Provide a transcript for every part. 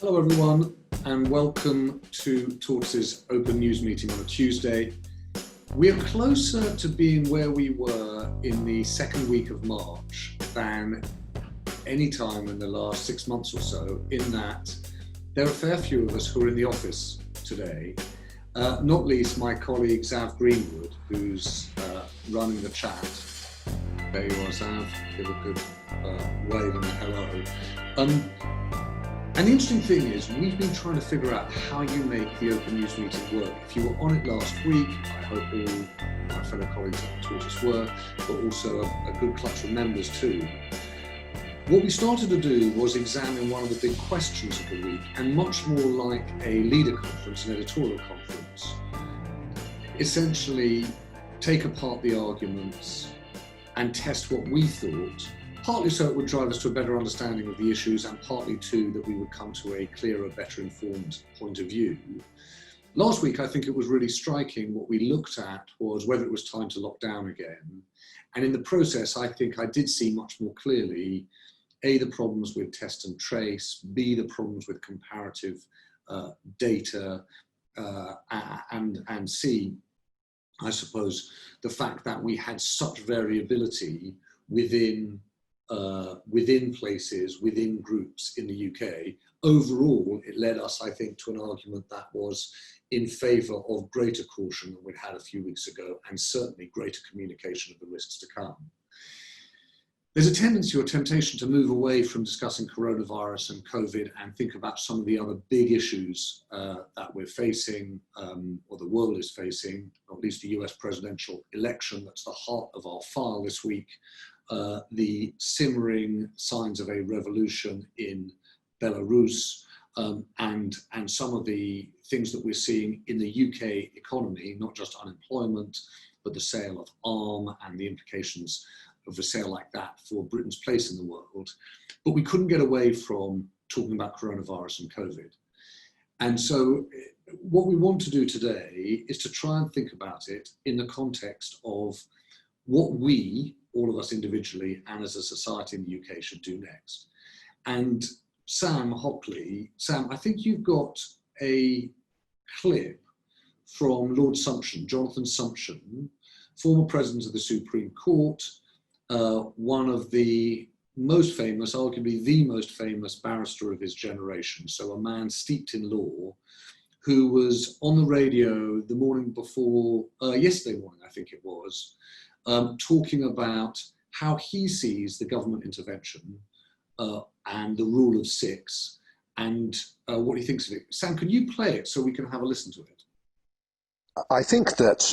Hello everyone and welcome to Tortoise's Open News Meeting on a Tuesday. We are closer to being where we were in the second week of March than any time in the last 6 months or so, in that there are a fair few of us who are in the office today, not least my colleague Zav Greenwood, who's running the chat. There you are, Zav, give a good wave and a hello. And the interesting thing is, we've been trying to figure out how you make the Open News Meeting work. If you were on it last week, I hope all my fellow colleagues at Tortoise were, but also a good clutch of members too. What we started to do was examine one of the big questions of the week, and much more like a leader conference, an editorial conference, essentially take apart the arguments and test what we thought, partly so it would drive us to a better understanding of the issues, and partly too that we would come to a clearer, better informed point of view. Last week, I think it was really striking. What we looked at was whether it was time to lock down again. And in the process, I think I did see much more clearly, A, the problems with test and trace, B, the problems with comparative data, and C, I suppose, the fact that we had such variability within places, within groups in the UK. Overall, it led us, I think, to an argument that was in favour of greater caution than we'd had a few weeks ago, and certainly greater communication of the risks to come. There's a tendency or temptation to move away from discussing coronavirus and COVID and think about some of the other big issues that we're facing, or the world is facing, not least the US presidential election. That's the heart of our file this week. The simmering signs of a revolution in Belarus, and some of the things that we're seeing in the UK economy, not just unemployment, but the sale of arm and the implications of a sale like that for Britain's place in the world. But we couldn't get away from talking about coronavirus and COVID. And so what we want to do today is to try and think about it in the context of what we, all of us individually and as a society in the UK, should do next. And Sam Hockley, Sam, I think you've got a clip from Lord Sumption, Jonathan Sumption, former President of the Supreme Court, one of the most famous, arguably the most famous barrister of his generation. So a man steeped in law, who was on the radio the morning before, yesterday morning, I think it was, talking about how he sees the government intervention and the rule of six, and what he thinks of it. Sam, can you play it so we can have a listen to it? I think that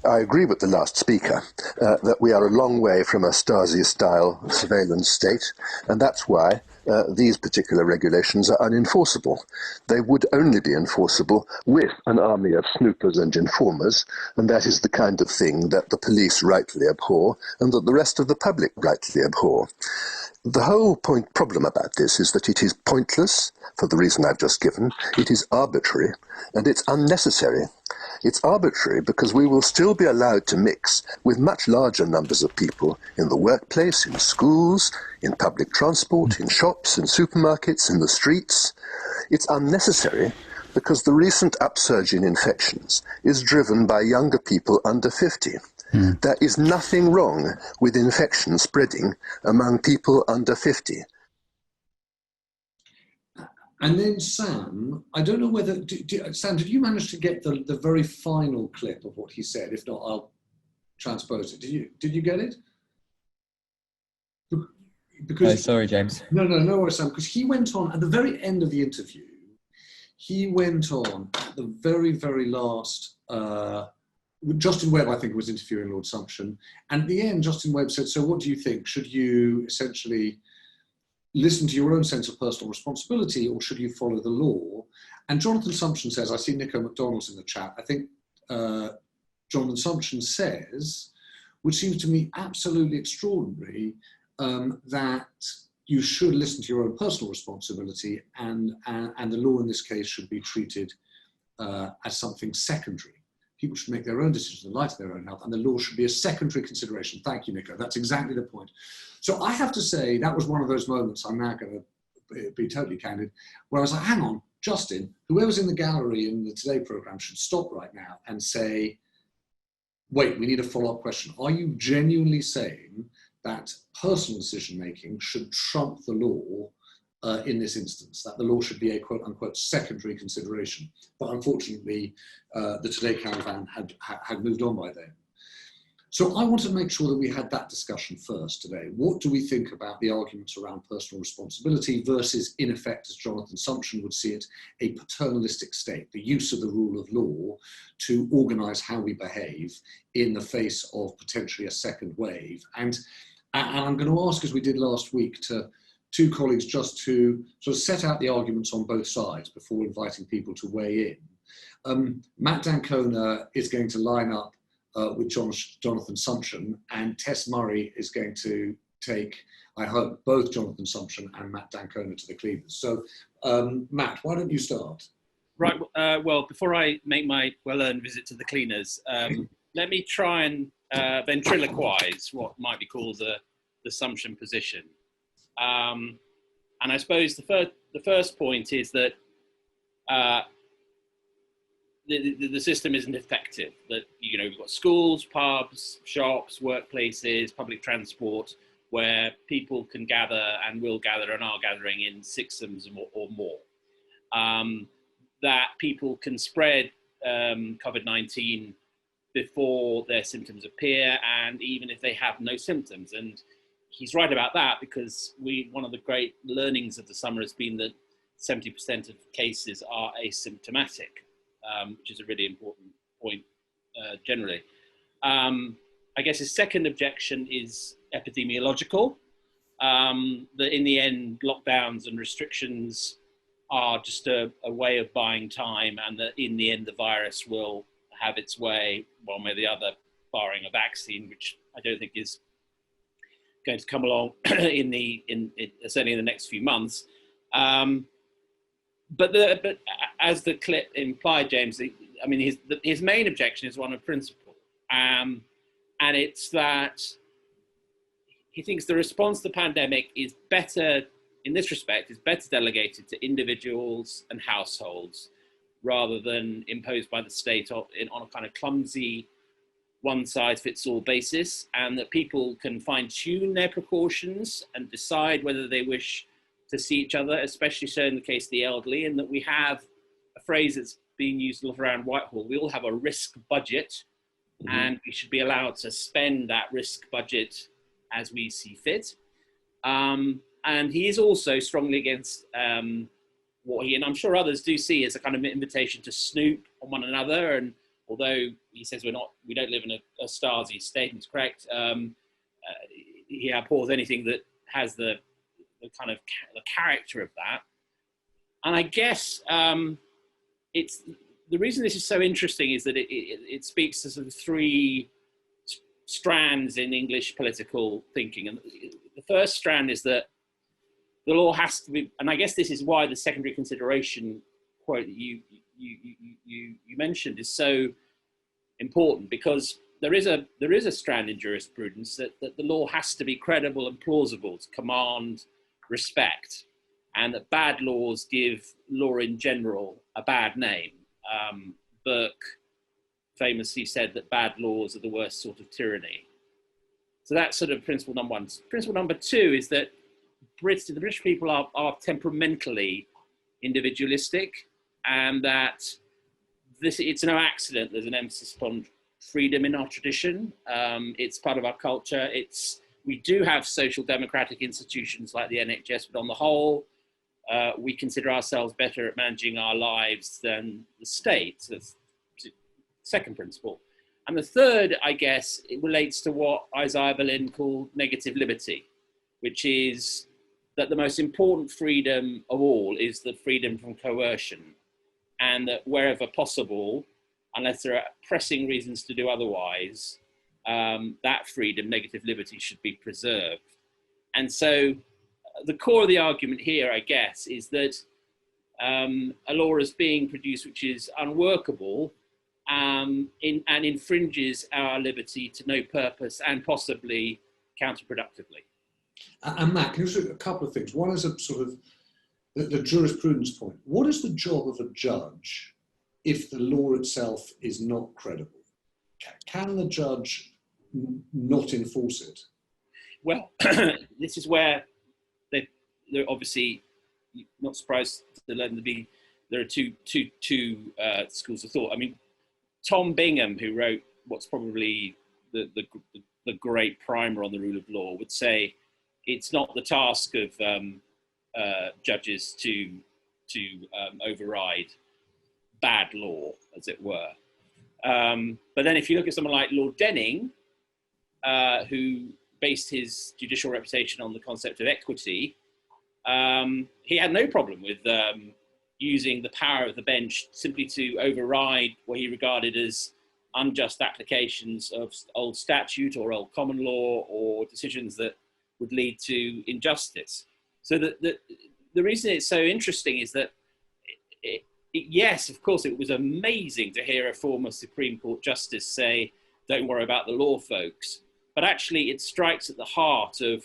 I agree with the last speaker that we are a long way from a Stasi-style surveillance state, and that's why these particular regulations are unenforceable. They would only be enforceable with an army of snoopers and informers, and that is the kind of thing that the police rightly abhor and that the rest of the public rightly abhor. The whole problem about this is that it is pointless, for the reason I've just given. It is arbitrary, and it's unnecessary. It's arbitrary because we will still be allowed to mix with much larger numbers of people in the workplace, in schools, in public transport, in shops, in supermarkets, in the streets. It's unnecessary because the recent upsurge in infections is driven by younger people under 50. There is nothing wrong with infection spreading among people under 50. And then Sam, I don't know whether, Sam, did you manage to get the very final clip of what he said? If not, I'll transpose it. Did you get it? Because sorry, James. No worries, Sam, because he went on at the very end of the interview, he went on at the very, very last, Justin Webb, I think, was interviewing Lord Sumption. And at the end, Justin Webb said, so what do you think? Should you essentially listen to your own sense of personal responsibility, or should you follow the law? And Jonathan Sumption says, I see Nico McDonald's in the chat. I think Jonathan Sumption says, which seems to me absolutely extraordinary, that you should listen to your own personal responsibility, and the law in this case should be treated as something secondary. People should make their own decisions in light of their own health, and the law should be a secondary consideration. Thank you, Nico. That's exactly the point. So I have to say that was one of those moments I'm now going to be totally candid, where I was like, hang on, Justin, whoever's in the gallery in the Today programme should stop right now and say, wait, we need a follow-up question. Are you genuinely saying that personal decision-making should trump the law in this instance, that the law should be a quote-unquote secondary consideration? But unfortunately, the Today caravan had moved on by then. So I wanted to make sure that we had that discussion first today. What do we think about the arguments around personal responsibility versus, in effect, as Jonathan Sumption would see it, a paternalistic state, the use of the rule of law to organise how we behave in the face of potentially a second wave? And I'm going to ask, as we did last week, to two colleagues just to sort of set out the arguments on both sides before inviting people to weigh in. Matt D'Ancona is going to line up with Jonathan Sumption, and Tess Murray is going to take, I hope, both Jonathan Sumption and Matt D'Ancona to the cleaners. So, Matt, why don't you start? Right, well, before I make my well-earned visit to the cleaners, let me try and ventriloquize what might be called the Sumption position. And I suppose the first point is that the system isn't effective. That, you know, we've got schools, pubs, shops, workplaces, public transport, where people can gather and will gather and are gathering in sixsomes or more. That people can spread COVID-19 before their symptoms appear, and even if they have no symptoms. And he's right about that, because one of the great learnings of the summer has been that 70% of cases are asymptomatic. Which is a really important point generally. I guess his second objection is epidemiological, that in the end, lockdowns and restrictions are just a way of buying time, and that in the end, the virus will have its way one way or the other, barring a vaccine, which I don't think is going to come along certainly in the next few months. But as the clip implied, James, I mean, his main objection is one of principle, and it's that he thinks the response to the pandemic is better, in this respect, is better delegated to individuals and households rather than imposed by the state on a kind of clumsy one-size-fits-all basis, and that people can fine-tune their precautions and decide whether they wish to see each other, especially so in the case of the elderly, and that we have a phrase that's being used a lot around Whitehall. We all have a risk budget, and we should be allowed to spend that risk budget as we see fit. And he is also strongly against what he, and I'm sure others do see as a kind of invitation to snoop on one another. And although he says we don't live in a Stasi state, and it's correct, he abhors anything that has the kind of the character of that. And I guess it's the reason this is so interesting is that it speaks to sort of three strands in English political thinking. And the first strand is that the law has to be, and I guess this is why the secondary consideration quote that you mentioned is so important, because there is a strand in jurisprudence that the law has to be credible and plausible to command respect, and that bad laws give law in general a bad name. Burke famously said that bad laws are the worst sort of tyranny. So that's sort of principle number one. Principle number two is that the British people are temperamentally individualistic, and that it's no accident there's an emphasis upon freedom in our tradition. It's part of our culture. We do have social democratic institutions like the NHS, but on the whole, we consider ourselves better at managing our lives than the state. So that's the second principle. And the third, I guess, it relates to what Isaiah Berlin called negative liberty, which is that the most important freedom of all is the freedom from coercion, and that wherever possible, unless there are pressing reasons to do otherwise, that freedom, negative liberty, should be preserved. And so the core of the argument here, I guess, is that a law is being produced which is unworkable and infringes our liberty to no purpose, and possibly counterproductively. And Matt, can you say a couple of things? One is a sort of the jurisprudence point. What is the job of a judge if the law itself is not credible? Can the judge not enforce it? Well, this is where they're obviously not surprised to learn to be. There are two schools of thought. I mean, Tom Bingham, who wrote what's probably the great primer on the rule of law, would say it's not the task of judges to override bad law, as it were. But then if you look at someone like Lord Denning, who based his judicial reputation on the concept of equity, he had no problem with using the power of the bench simply to override what he regarded as unjust applications of old statute or old common law or decisions that would lead to injustice. So the reason it's so interesting is that, yes, of course, it was amazing to hear a former Supreme Court justice say, don't worry about the law, folks. But actually, it strikes at the heart of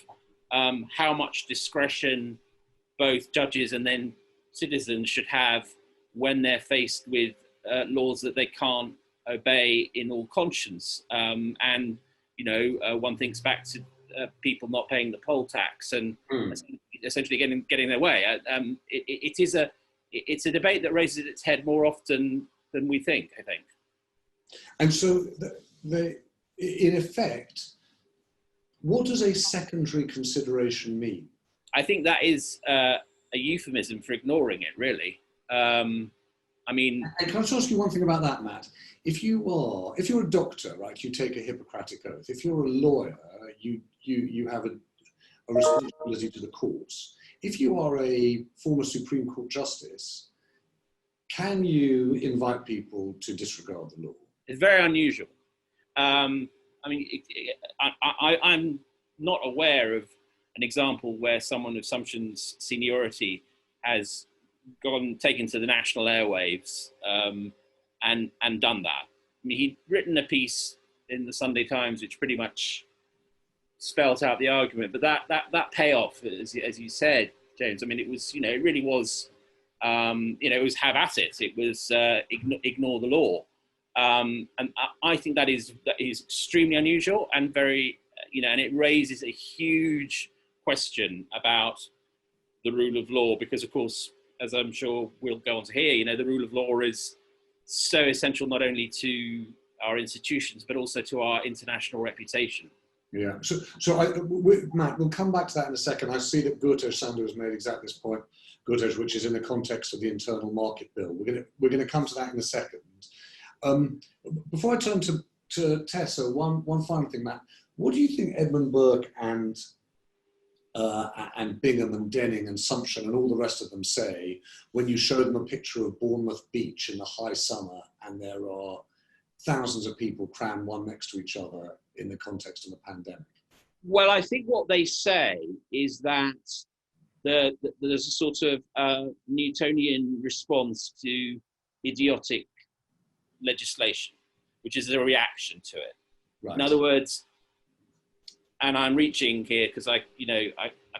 how much discretion both judges and then citizens should have when they're faced with laws that they can't obey in all conscience. And, you know, one thinks back to people not paying the poll tax and essentially getting their way. It's a debate that raises its head more often than we think, I think. And so, in effect, what does a secondary consideration mean? I think that is a euphemism for ignoring it, really. I mean... And can I just ask you one thing about that, Matt? If you're a doctor, right, you take a Hippocratic oath. If you're a lawyer, you have a responsibility to the courts. If you are a former Supreme Court justice, can you invite people to disregard the law? It's very unusual. I mean, I'm not aware of an example where someone of Sumption's seniority has taken to the national airwaves and done that. I mean, he'd written a piece in the Sunday Times which pretty much spelt out the argument, but that payoff, as you said, James, I mean, it was, you know, it really was, it was have at it. It was ignore the law. And I think that is extremely unusual and very, and it raises a huge question about the rule of law, because of course, as I'm sure we'll go on to hear, the rule of law is so essential not only to our institutions, but also to our international reputation. Yeah, Matt, we'll come back to that in a second. I see that Sander has made exactly this point, which is in the context of the internal market bill. We're going to come to that in a second. Before I turn to Tessa, one final thing, Matt. What do you think Edmund Burke and Bingham and Denning and Sumption and all the rest of them say when you show them a picture of Bournemouth Beach in the high summer and there are thousands of people crammed one next to each other in the context of the pandemic? Well, I think what they say is that there's a sort of Newtonian response to idiotic legislation, which is a reaction to it. Right. In other words, and I'm reaching here because I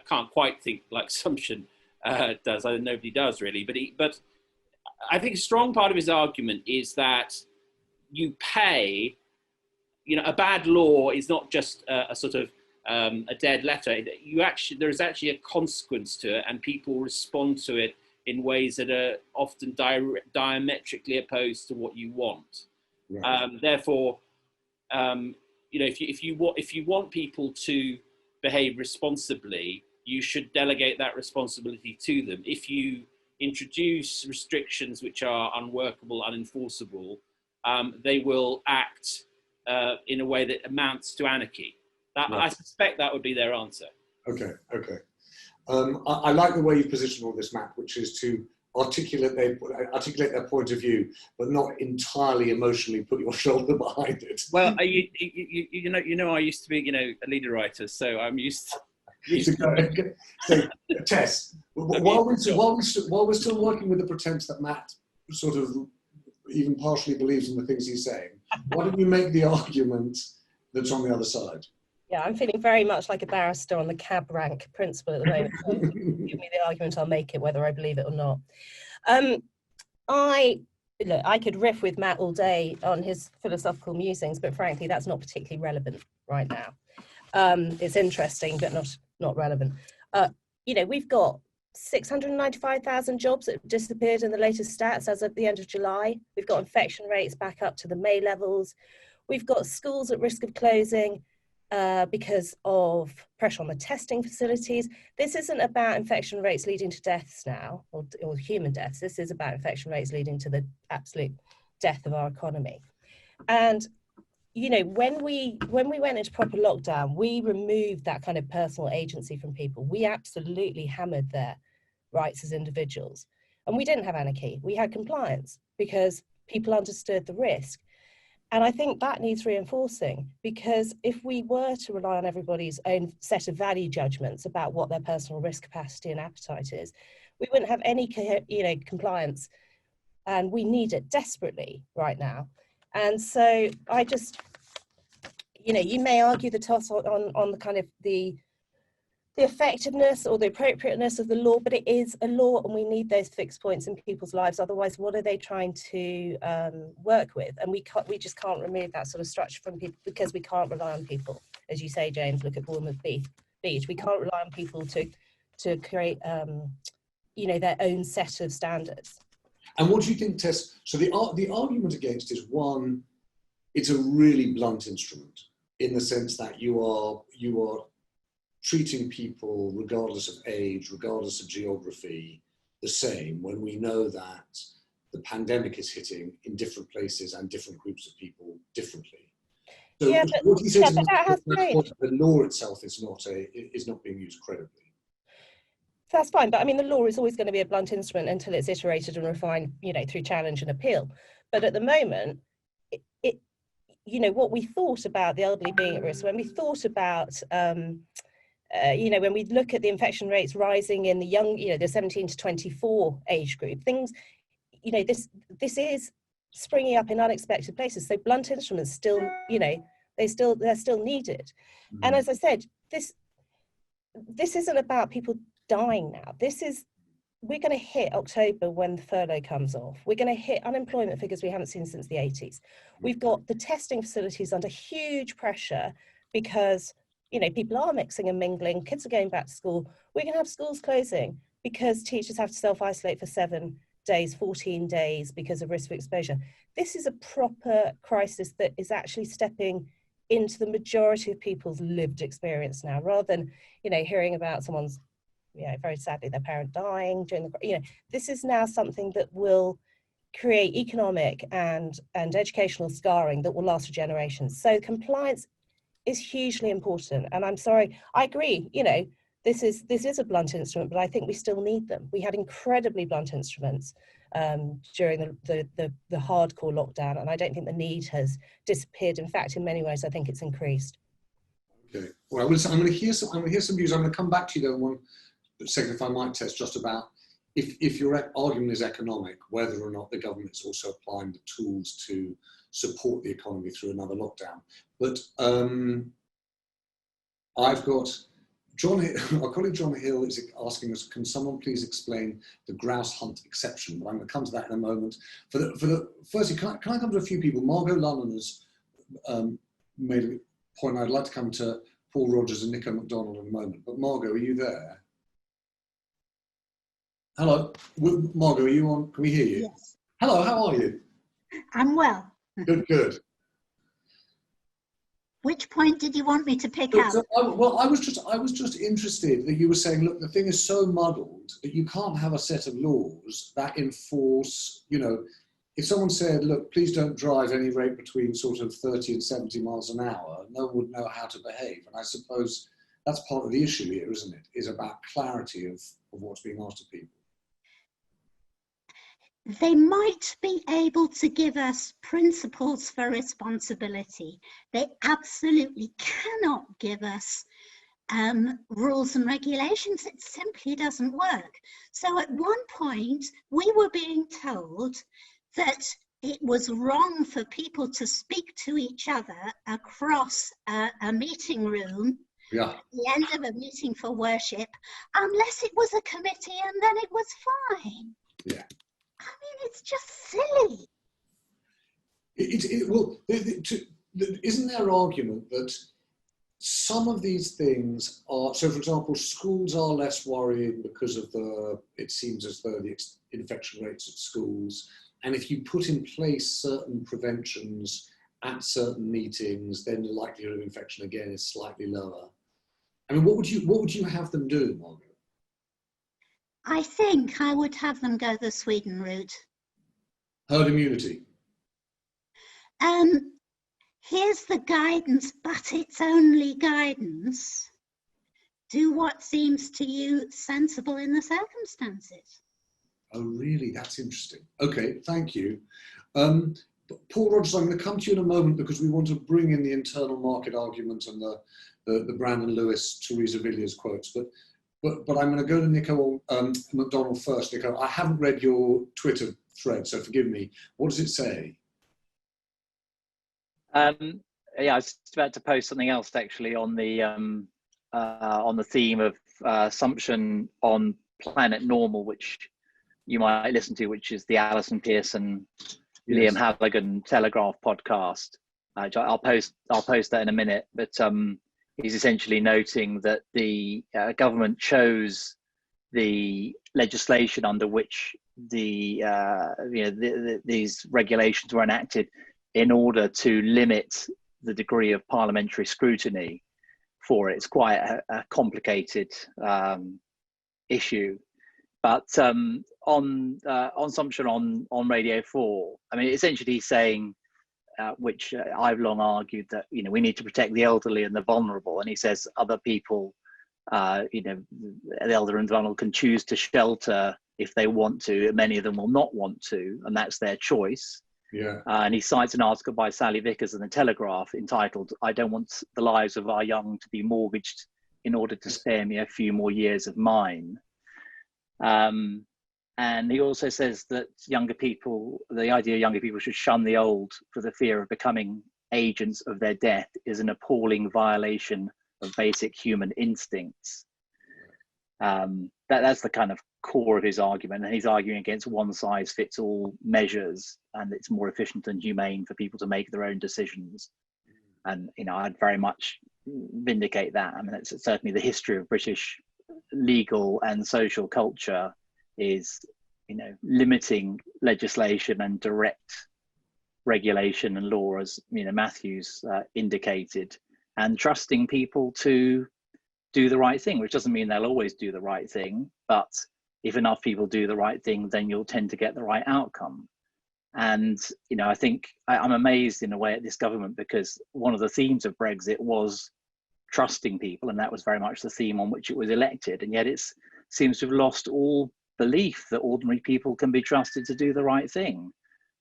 can't quite think like Sumption does. Nobody does really, but I think a strong part of his argument is that you pay. A bad law is not just a sort of a dead letter. There is actually a consequence to it, and people respond to it in ways that are often diametrically opposed to what you want. Right. Therefore, if you want people to behave responsibly, you should delegate that responsibility to them. If you introduce restrictions which are unworkable, unenforceable, they will act in a way that amounts to anarchy. Right. I suspect that would be their answer. Okay. I like the way you position all this, Matt, which is to articulate their point of view, but not entirely emotionally put your shoulder behind it. Well, I used to be, a leader writer, so I'm used to So, Tess, while we're still working with the pretense that Matt sort of even partially believes in the things he's saying, why don't you make the argument that's on the other side? Yeah, I'm feeling very much like a barrister on the cab rank principle at the moment. So give me the argument, I'll make it, whether I believe it or not. I could riff with Matt all day on his philosophical musings, but frankly, that's not particularly relevant right now. It's interesting, but not relevant. We've got 695,000 jobs that have disappeared in the latest stats as of the end of July. We've got infection rates back up to the May levels. We've got schools at risk of closing because of pressure on the testing facilities. This isn't about infection rates leading to deaths now, or human deaths. This is about infection rates leading to the absolute death of our economy. And when we went into proper lockdown, we removed that kind of personal agency from people. We absolutely hammered their rights as individuals. And we didn't have anarchy. We had compliance because people understood the risk. And I think that needs reinforcing, because if we were to rely on everybody's own set of value judgments about what their personal risk capacity and appetite is, we wouldn't have any compliance, and we need it desperately right now. And so I just, you may argue the toss on the kind of the effectiveness or the appropriateness of the law, but it is a law and we need those fixed points in people's lives. Otherwise, what are they trying to work with? And we just can't remove that sort of structure from people, because we can't rely on people. As you say, James, look at Bournemouth Beach. We can't rely on people to create their own set of standards. And what do you think, Tess? So the argument against is, one, it's a really blunt instrument in the sense that you are treating people regardless of age, regardless of geography, the same, when we know that the pandemic is hitting in different places and different groups of people differently. So yeah, what do you say to the law itself is not being used credibly? That's fine, but I mean, the law is always going to be a blunt instrument until it's iterated and refined, through challenge and appeal. But at the moment, what we thought about the elderly being at risk, when we thought about, when we look at the infection rates rising in the young, the 17 to 24 age group, things, this is springing up in unexpected places. So blunt instruments still, they're still needed. Mm-hmm. And as I said, this isn't about people dying now. We're going to hit October when the furlough comes off. We're going to hit unemployment figures we haven't seen since the 80s. We've got the testing facilities under huge pressure because, people are mixing and mingling, kids are going back to school. We're going to have schools closing because teachers have to self-isolate for 7 days, 14 days because of risk of exposure. This is a proper crisis that is actually stepping into the majority of people's lived experience now, rather than, hearing about someone's, very sadly, their parent dying during the, this is now something that will create economic and educational scarring that will last for generations. So compliance is hugely important. And I'm sorry, I agree, this is a blunt instrument, but I think we still need them. We had incredibly blunt instruments during the hardcore lockdown, and I don't think the need has disappeared. In fact, in many ways, I think it's increased. Okay. Well, I'm going to hear some views. I'm going to come back to you though in one second, if I might, Tess, just about if your argument is economic, whether or not the government is also applying the tools to support the economy through another lockdown. But I've got our colleague John Hill is asking us, can someone please explain the grouse hunt exception? But I'm going to come to that in a moment. Firstly, can I come to a few people? Margot Lunnan has made a point. I'd like to come to Paul Rogers and Nico MacDonald in a moment. But Margot, are you there? Hello, Margot, are you on? Can we hear you? Yes. Hello, how are you? I'm well. Good. Which point did you want me to pick up? I was just interested that you were saying, look, the thing is so muddled that you can't have a set of laws that enforce, if someone said, look, please don't drive any rate between sort of 30 and 70 miles an hour, no one would know how to behave. And I suppose that's part of the issue here, isn't it? Is about clarity of what's being asked of people. They might be able to give us principles for responsibility. They absolutely cannot give us rules and regulations. It simply doesn't work. So at one point, we were being told that it was wrong for people to speak to each other across a meeting room Yeah. at the end of a meeting for worship, unless it was a committee, and then it was fine. Yeah. I mean, it's just silly. Isn't there argument that some of these things are, so for example, schools are less worried because of it seems as though the infection rates at schools, and if you put in place certain preventions at certain meetings, then the likelihood of infection again is slightly lower. I mean, what would you have them do, Margaret? I think I would have them go the Sweden route. Herd immunity. Here's the guidance, but it's only guidance. Do what seems to you sensible in the circumstances. Oh, really? That's interesting. Okay, thank you. Paul Rogers, I'm going to come to you in a moment because we want to bring in the internal market argument and the Brandon Lewis, Teresa Villiers quotes. But I'm going to go to Nico McDonald first. Nico, I haven't read your Twitter thread, so forgive me. What does it say? Yeah, I was just about to post something else actually on the theme of assumption on Planet Normal, which you might listen to, which is the Alison Pearson, yes, Liam Halligan Telegraph podcast. I'll post that in a minute. But he's essentially noting that the government chose the legislation under which these regulations were enacted in order to limit the degree of parliamentary scrutiny for it. It's quite a complicated issue. But on assumption on Radio 4, I mean, essentially he's saying, which I've long argued, that we need to protect the elderly and the vulnerable. And he says other people, the elderly and vulnerable can choose to shelter if they want to. Many of them will not want to, and that's their choice. Yeah. And he cites an article by Sally Vickers in the Telegraph entitled, "I don't want the lives of our young to be mortgaged in order to spare me a few more years of mine." And he also says that the idea younger people should shun the old for the fear of becoming agents of their death is an appalling violation of basic human instincts. That's the kind of core of his argument, and he's arguing against one-size-fits-all measures, and it's more efficient and humane for people to make their own decisions. And I'd very much vindicate that. I mean, it's certainly the history of British legal and social culture is limiting legislation and direct regulation and law, as Matthew's indicated, and trusting people to do the right thing, which doesn't mean they'll always do the right thing, but if enough people do the right thing, then you'll tend to get the right outcome. And I think I'm amazed in a way at this government, because one of the themes of Brexit was trusting people, and that was very much the theme on which it was elected, and yet it seems to have lost all belief that ordinary people can be trusted to do the right thing,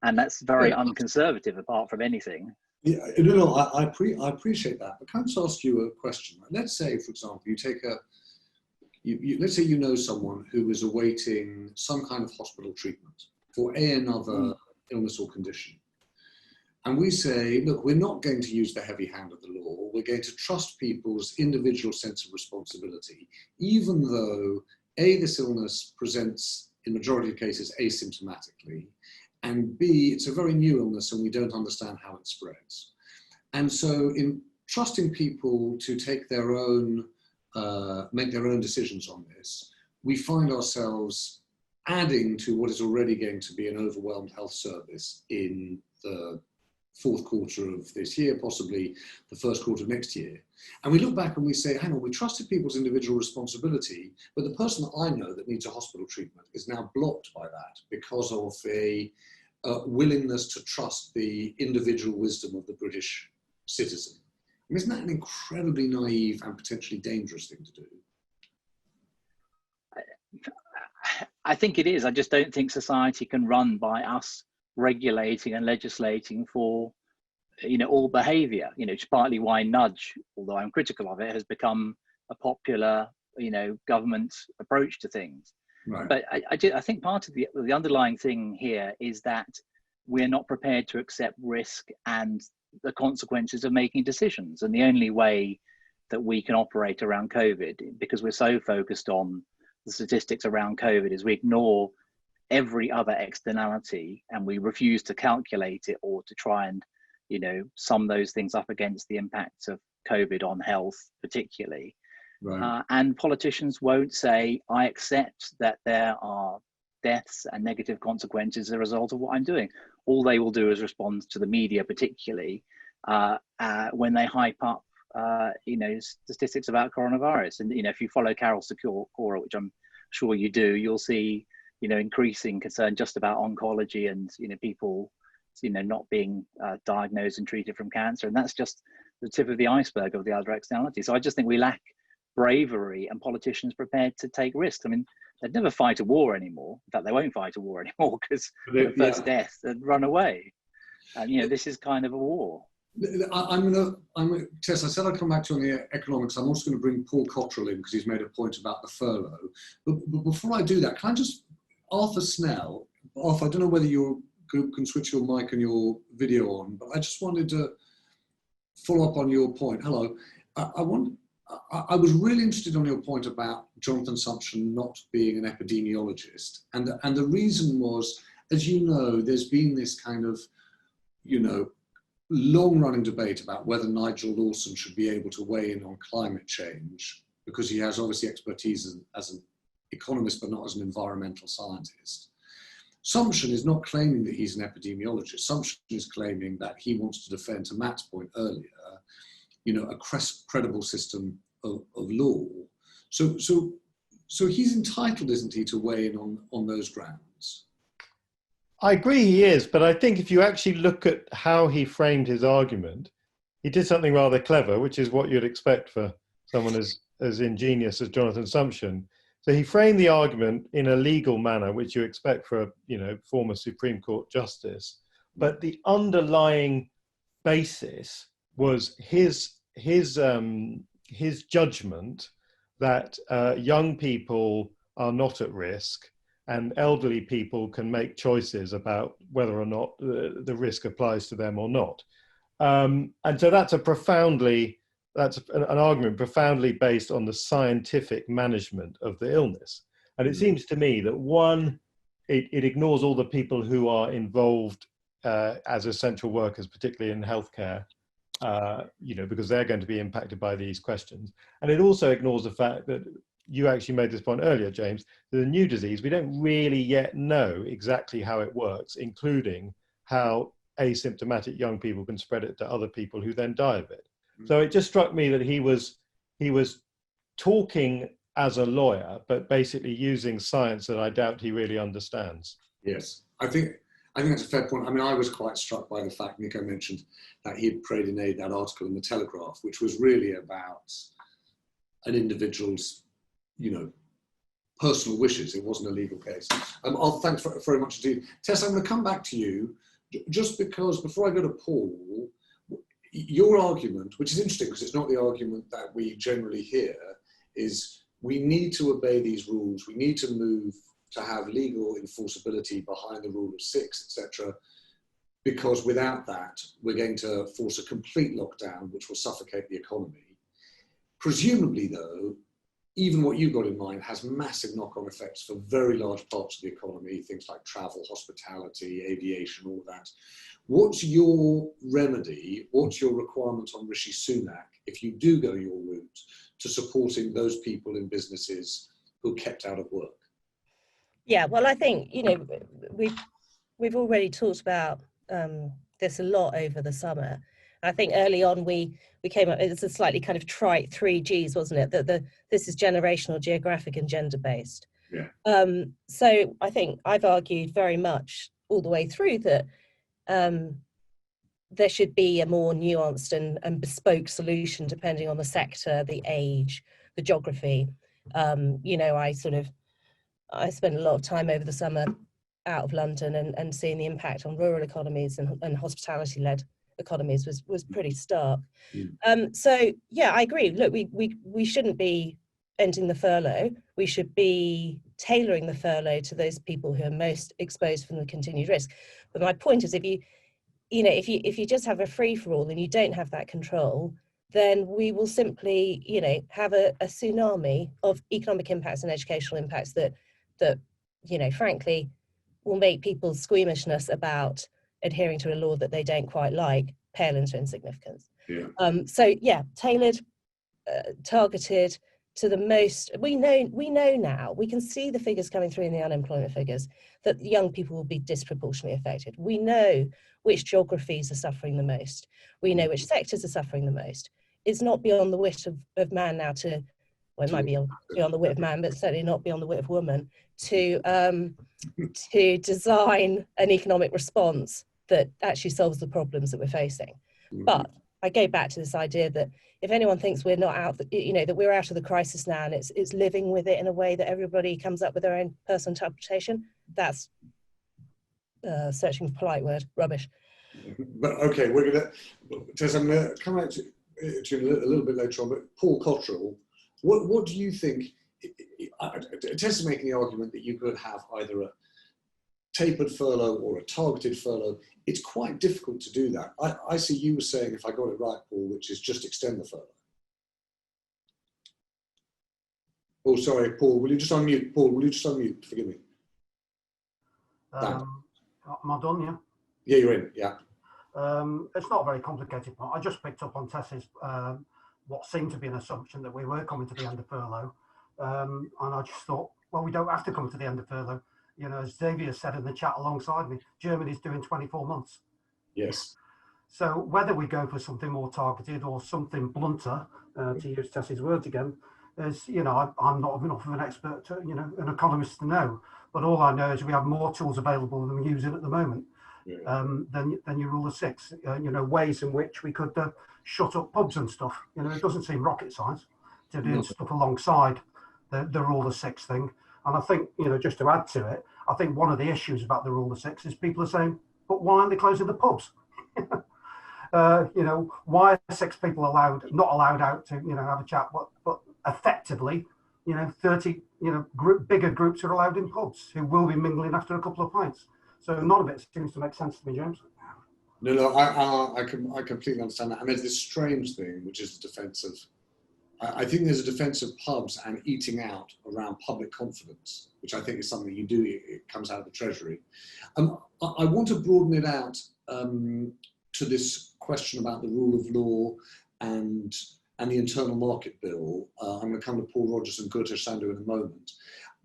and that's very unconservative apart from anything. Yeah, no, I appreciate that, but can I just ask you a question? Let's say, for example, you take let's say you know someone who is awaiting some kind of hospital treatment for another illness or condition. And we say, look, we're not going to use the heavy hand of the law. We're going to trust people's individual sense of responsibility, even though A, this illness presents in majority of cases asymptomatically, and B, it's a very new illness and we don't understand how it spreads. And so in trusting people to take their own, make their own decisions on this, we find ourselves adding to what is already going to be an overwhelmed health service in the fourth quarter of this year, possibly the first quarter of next year. And we look back and we say, hang on, we trusted people's individual responsibility, but the person that I know that needs a hospital treatment is now blocked by that because of a willingness to trust the individual wisdom of the British citizen. I mean, isn't that an incredibly naive and potentially dangerous thing to do? I think it is. I just don't think society can run by us regulating and legislating for all behavior. It's partly why nudge, although I'm critical of it, has become a popular government approach to things. Right. But I think part of the underlying thing here is that we're not prepared to accept risk and the consequences of making decisions. And the only way that we can operate around COVID, because we're so focused on the statistics around COVID, is we ignore every other externality and we refuse to calculate it or to try and, you know, sum those things up against the impacts of COVID on health particularly. Right. And politicians won't say, I accept that there are deaths and negative consequences as a result of what I'm doing. All they will do is respond to the media, particularly when they hype up, you know, statistics about coronavirus. And, you know, if you follow Carol Sikora, which I'm sure you do, you'll see, you know, increasing concern just about oncology and, you know, people, you know, not being diagnosed and treated from cancer. And that's just the tip of the iceberg of the other externalities. So I just think we lack bravery and politicians prepared to take risks. I mean, they'd never fight a war anymore. In fact, they won't fight a war anymore because the first death, they'd run away. And, you know, this is kind of a war. Tess, I said I'd come back to you on the economics. I'm also going to bring Paul Cottrell in because he's made a point about the furlough. But before I do that, can I just, Arthur Snell, Arthur, I don't know whether you can switch your mic and your video on, but I just wanted to follow up on your point. Hello. I was really interested on your point about Jonathan Sumption not being an epidemiologist. And the reason was, as you know, there's been this kind of, you know, long-running debate about whether Nigel Lawson should be able to weigh in on climate change, because he has obviously expertise as an economist, but not as an environmental scientist. Sumption is not claiming that he's an epidemiologist. Sumption is claiming that he wants to defend, to Matt's point earlier, you know, a credible system of law. So he's entitled, isn't he, to weigh in on those grounds? I agree he is, but I think if you actually look at how he framed his argument, he did something rather clever, which is what you'd expect for someone as ingenious as Jonathan Sumption. So he framed the argument in a legal manner, which you expect for a, you know, former Supreme Court justice, but the underlying basis was his judgment that young people are not at risk and elderly people can make choices about whether or not the risk applies to them or not. And so that's an argument profoundly based on the scientific management of the illness. And it seems to me that one, it ignores all the people who are involved as essential workers, particularly in healthcare, you know, because they're going to be impacted by these questions. And it also ignores the fact that you actually made this point earlier, James, the new disease, we don't really yet know exactly how it works, including how asymptomatic young people can spread it to other people who then die of it. So it just struck me that he was talking as a lawyer, but basically using science that I doubt he really understands. Yes, I think that's a fair point. I mean, I was quite struck by the fact Nico mentioned that he had prayed in aid that article in the Telegraph, which was really about an individual's, you know, personal wishes. It wasn't a legal case. Thanks very much indeed. Tess, I'm going to come back to you just because before I go to Paul, your argument, which is interesting because it's not the argument that we generally hear, is we need to obey these rules. We need to move to have legal enforceability behind the rule of six, etc. Because without that, we're going to force a complete lockdown, which will suffocate the economy. Presumably, though, even what you've got in mind has massive knock-on effects for very large parts of the economy, things like travel, hospitality, aviation, all that. What's your remedy? What's your requirement on Rishi Sunak, if you do go your route, to supporting those people in businesses who are kept out of work? Yeah, well, I think, you know, we've already talked about this a lot over the summer. I think early on we came up, it's a slightly kind of trite 3 Gs, wasn't it? That this is generational, geographic and gender-based. Yeah. So I think I've argued very much all the way through that there should be a more nuanced and bespoke solution depending on the sector, the age, the geography. You know, I spent a lot of time over the summer out of London and seeing the impact on rural economies and hospitality-led economies was pretty stark. So yeah, I agree. Look, we shouldn't be ending the furlough. We should be tailoring the furlough to those people who are most exposed from the continued risk. But my point is, if you just have a free-for-all and you don't have that control, then we will simply, have a tsunami of economic impacts and educational impacts that frankly, will make people's squeamishness about adhering to a law that they don't quite like pale into insignificance. Yeah. Tailored, targeted to the most. We know now, we can see the figures coming through in the unemployment figures, that young people will be disproportionately affected. We know which geographies are suffering the most. We know which sectors are suffering the most. It's not beyond the wit of man now to, well, it might be beyond the wit of man, but certainly not beyond the wit of woman, to design an economic response that actually solves the problems that we're facing. But I go back to this idea that if anyone thinks we're not out, that we're out of the crisis now and it's living with it in a way that everybody comes up with their own personal interpretation, that's searching for a polite word, rubbish. But okay, Tess, I'm going to come back to you a little bit later on, but Paul Cottrell, what do you think? Tess is making the argument that you could have either a tapered furlough or a targeted furlough. It's quite difficult to do that. I see you were saying, if I got it right, Paul, which is just extend the furlough. Oh, sorry, Paul, will you just unmute? Paul, will you just unmute? Forgive me. Am I done, yeah? Yeah, you're in, yeah. It's not a very complicated point. I just picked up on Tess's, what seemed to be an assumption that we were coming to the end of furlough. And I just thought, well, we don't have to come to the end of furlough. As Xavier said in the chat alongside me, Germany's doing 24 months. Yes. So whether we go for something more targeted or something blunter, to use Tess's words again, is, I'm not enough of an expert to, an economist to know. But all I know is we have more tools available than we're using at the moment. Yeah. Than your rule of six, ways in which we could shut up pubs and stuff. It doesn't seem rocket science to do stuff alongside the rule of six thing. And I think, just to add to it, I think one of the issues about the rule of six is people are saying, but why aren't they closing the pubs? Why are 6 people not allowed out to, have a chat, but effectively, 30, bigger groups are allowed in pubs who will be mingling after a couple of pints. So none of it seems to make sense to me, James. No, I completely understand that. And there's this strange thing, which is the defense of, I think there's a defense of pubs and eating out around public confidence, which I think is something you do, it comes out of the Treasury. I want to broaden it out to this question about the rule of law and the internal market bill. I'm going to come to Paul Rogers and Gurtesh Sandhu in a moment.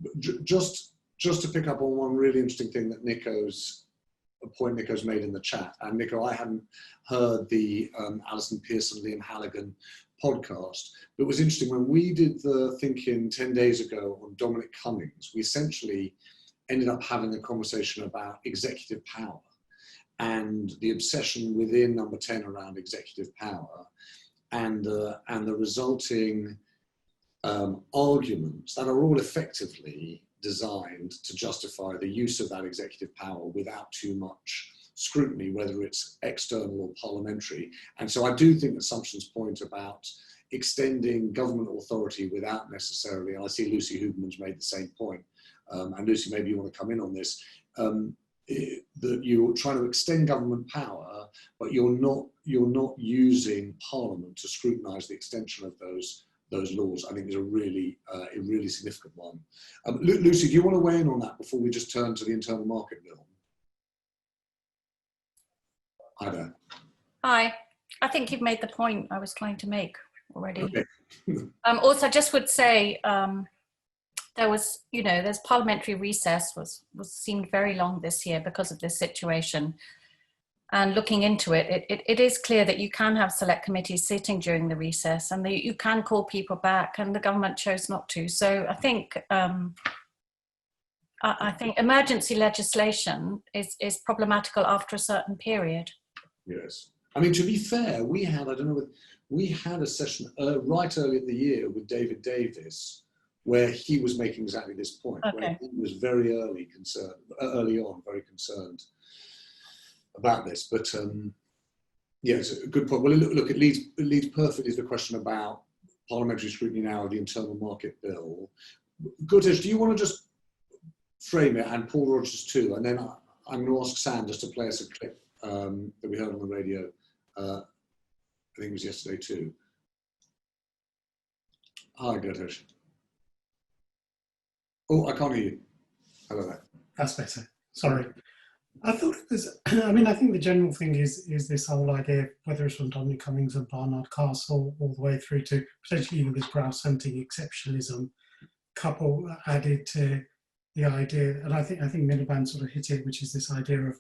But just to pick up on one really interesting thing that Nico's made in the chat. And Nico, I hadn't heard the Alison Pearson, Liam Halligan podcast, but it was interesting when we did the thinking 10 days ago on Dominic Cummings, we essentially ended up having a conversation about executive power and the obsession within Number 10 around executive power and the resulting arguments that are all effectively designed to justify the use of that executive power without too much scrutiny, whether it's external or parliamentary. And so I do think assumptions point about extending government authority without necessarily, and I see Lucy Huberman's made the same point, and Lucy, maybe you want to come in on this, that you're trying to extend government power, but you're not using Parliament to scrutinise the extension of those laws. I think is a really significant one. Lucy, do you want to weigh in on that before we just turn to the internal market bill? Hi there. Hi. I think you've made the point I was trying to make already. Okay. Also, I just would say there's parliamentary recess was seemed very long this year because of this situation. And looking into it, it is clear that you can have select committees sitting during the recess and you can call people back, and the government chose not to. So I think emergency legislation is problematical after a certain period. Yes. I mean, to be fair, we had a session right early in the year with David Davis where he was making exactly this point, where he was very early on, very concerned about this. But yeah, it's a good point. Well, look, it leads perfectly to the question about parliamentary scrutiny now of the internal market bill. Gurtesh, do you want to just frame it, and Paul Rogers too, and then I'm going to ask Sam just to play us a clip that we heard on the radio. I think it was yesterday too. Hi, Gertush. Oh, I can't hear you. Hello there. That's better. Sorry. I thought it was, I mean, I think the general thing is this whole idea, whether it's from Dominic Cummings and Barnard Castle, all the way through to potentially even this grouse hunting exceptionalism couple added to the idea, and I think Miliband sort of hit it, which is this idea of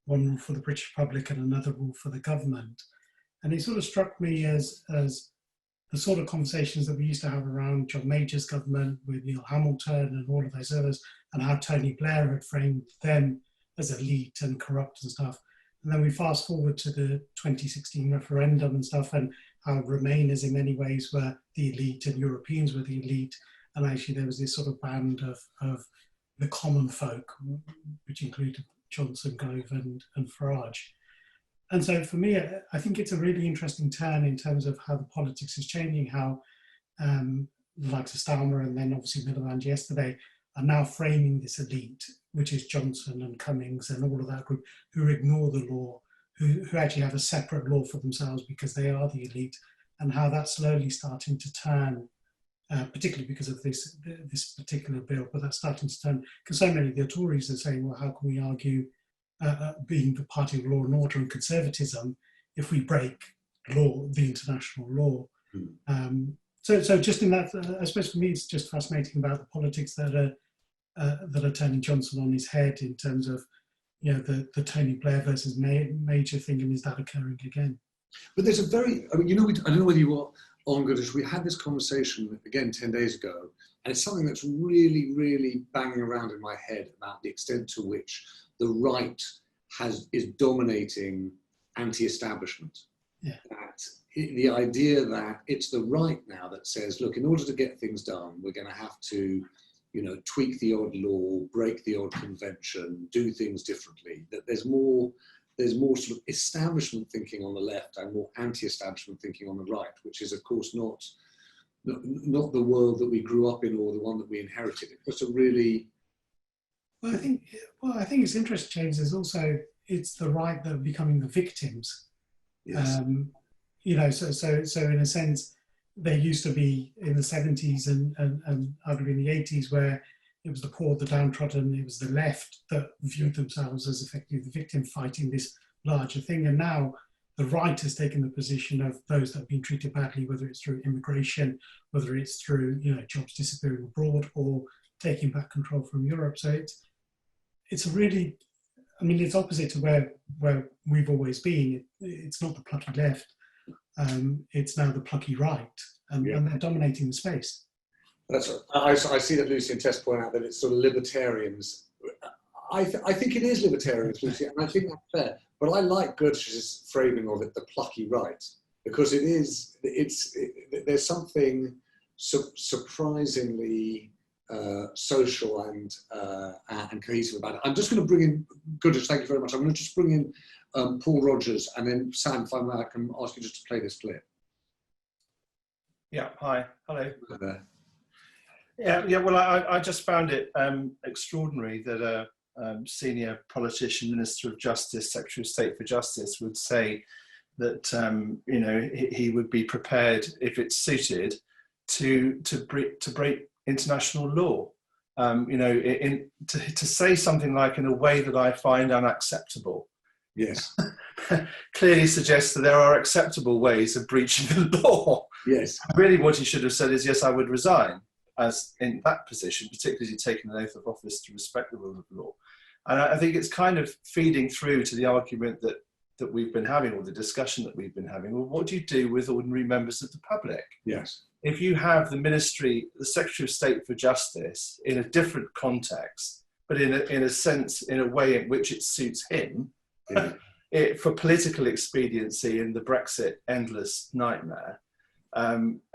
one rule for the British public and another rule for the government. And it sort of struck me as the sort of conversations that we used to have around John Major's government with Neil Hamilton and all of those others, and how Tony Blair had framed them as elite and corrupt and stuff. And then we fast forward to the 2016 referendum and stuff, and how Remainers in many ways were the elite and Europeans were the elite. And actually there was this sort of band of the common folk, which included Johnson, Gove and Farage. And so for me, I think it's a really interesting turn in terms of how the politics is changing, how the likes of Stalmer and then obviously Miliband yesterday are now framing this elite, which is Johnson and Cummings and all of that group, who ignore the law, who actually have a separate law for themselves because they are the elite, and how that's slowly starting to turn, particularly because of this particular bill, but that's starting to turn, because so many of the Tories are saying, well, how can we argue being the party of law and order and conservatism if we break law, the international law? So just in that, I suppose for me, it's just fascinating about the politics that are turning Johnson on his head in terms of, you know, the Tony Blair versus Major thing, and is that occurring again? But there's a very, I mean, you know, I don't know whether you were on Goodish, we had this conversation again 10 days ago, and it's something that's really, really banging around in my head about the extent to which the right is dominating anti-establishment. Yeah. That the idea that it's the right now that says, look, in order to get things done, we're going to have to, you know, tweak the odd law, break the odd convention, do things differently. That there's more sort of establishment thinking on the left and more anti-establishment thinking on the right, which is, of course, not the world that we grew up in or the one that we inherited. It's a really... Well, I think it's interesting, James, is also it's the right that are becoming the victims. Yes. You know, so in a sense, there used to be in the 70s and arguably in the 80s where it was the poor, the downtrodden, it was the left that viewed themselves as effectively the victim fighting this larger thing. And now the right has taken the position of those that have been treated badly, whether it's through immigration, whether it's through, you know, jobs disappearing abroad or taking back control from Europe. So it's a really, I mean, it's opposite to where we've always been. It's not the plucky left, it's now the plucky right, and they're dominating the space. That's right. I see that Lucy and Tess point out that it's sort of libertarians. I think it is libertarians, Lucy, and I think that's fair. But I like Gertrude's framing of it, the plucky right, because there's something surprisingly social and cohesive about it. I'm just going to bring in Gertrude. Thank you very much. I'm going to just bring in Paul Rogers, and then Sam, if I can ask you just to play this clip. Yeah. Hi. Hello. Hi there. Yeah. Well, I just found it extraordinary that a senior politician, Minister of Justice, Secretary of State for Justice, would say that you know, he would be prepared, if it's suited, to break international law. You know, to say something like, in a way that I find unacceptable. Yes. Clearly suggests that there are acceptable ways of breaching the law. Yes. Really, what he should have said is, yes, I would resign as in that position, particularly taking an oath of office to respect the rule of law. And I think it's kind of feeding through to the argument that we've been having, or the discussion that we've been having. Well, what do you do with ordinary members of the public? Yes. If you have the Ministry, the Secretary of State for Justice, in a different context, but in a sense, in a way in which it suits him, for political expediency in the Brexit endless nightmare,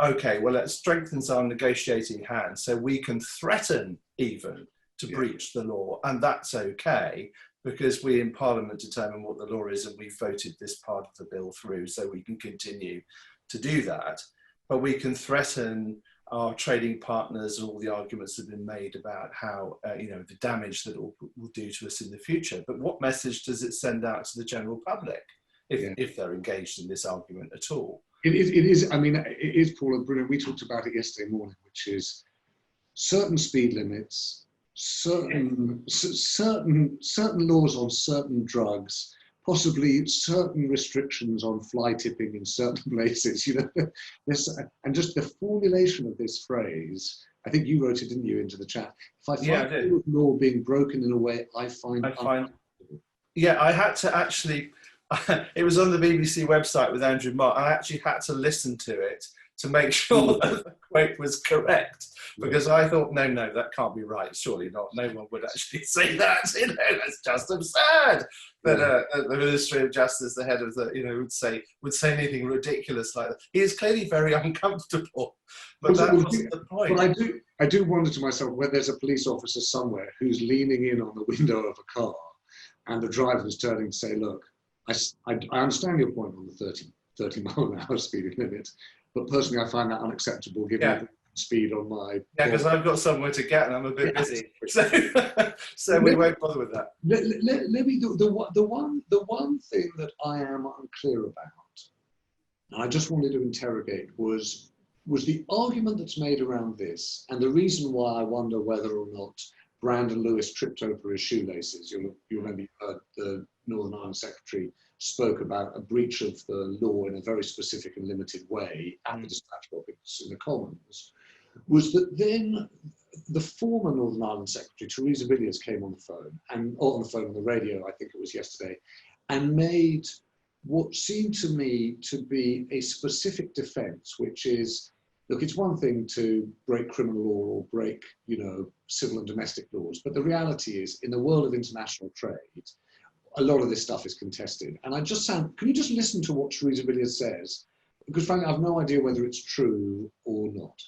okay, well, it strengthens our negotiating hand so we can threaten even to breach the law, and that's okay, because we in Parliament determine what the law is, and we voted this part of the bill through, so we can continue to do that. But we can threaten our trading partners and all the arguments have been made about how, the damage that it will do to us in the future. But what message does it send out to the general public if they're engaged in this argument at all? It is, I mean, it is, Paul, brilliant. We talked about it yesterday morning, which is certain speed limits, certain laws on certain drugs, possibly certain restrictions on fly tipping in certain places, and just the formulation of this phrase, I think you wrote it, didn't you, into the chat? If I find law being broken in a way I find I had to actually, it was on the BBC website with Andrew Mark. I actually had to listen to it to make sure that the quote was correct, because I thought, no, that can't be right. Surely not. No one would actually say that. That's just absurd. But the Ministry of Justice, the head of the, would say anything ridiculous like that. He is clearly very uncomfortable. But that wasn't the point. But I do wonder to myself whether there's a police officer somewhere who's leaning in on the window of a car, and the driver is turning to say, look, I understand your point on the 30 mile an hour speed limit, but personally I find that unacceptable given the speed on my... Yeah, because I've got somewhere to get and I'm a bit busy. So we won't bother with that. Let me do the one thing that I am unclear about, and I just wanted to interrogate, was the argument that's made around this, and the reason why I wonder whether or not Brandon Lewis tripped over his shoelaces. You remember the Northern Ireland Secretary spoke about a breach of the law in a very specific and limited way at the dispatch box in the Commons, was that then the former Northern Ireland Secretary, Theresa Villiers, came on the phone, on the radio, I think it was yesterday, and made what seemed to me to be a specific defence, which is, look, it's one thing to break criminal law or break, civil and domestic laws, but the reality is, in the world of international trade, a lot of this stuff is contested. And can you just listen to what Theresa Villiers says? Because frankly, I have no idea whether it's true or not.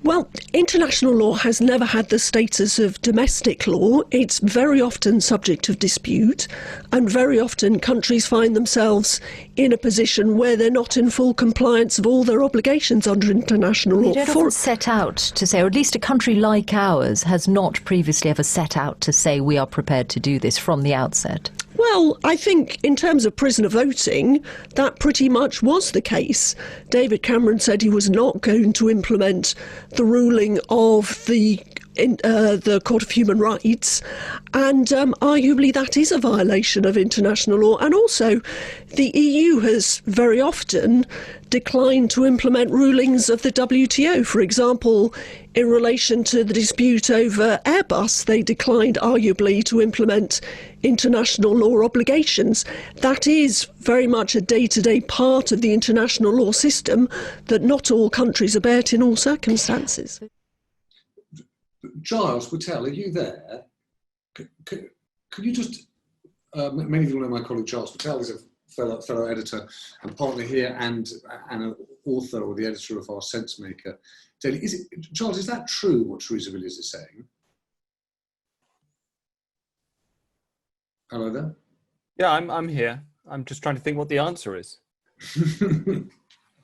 Well, international law has never had the status of domestic law. It's very often subject of dispute, and very often countries find themselves in a position where they're not in full compliance of all their obligations under international law. They don't often set out to say, or at least a country like ours has not previously ever set out to say we are prepared to do this from the outset. Well, I think in terms of prisoner voting, that pretty much was the case. David Cameron said he was not going to implement the ruling of the Court of Human Rights, and arguably that is a violation of international law. And also, the EU has very often declined to implement rulings of the WTO. For example, in relation to the dispute over Airbus, they declined arguably to implement international law obligations. That is very much a day-to-day part of the international law system that not all countries abet in all circumstances. Giles Patel, are you there? Could you just, many of you know my colleague Giles Patel is a fellow editor and partner here and an author or the editor of our Sense Maker daily. Giles, is that true what Theresa Villiers is saying? Hello there? Yeah, I'm here. I'm just trying to think what the answer is.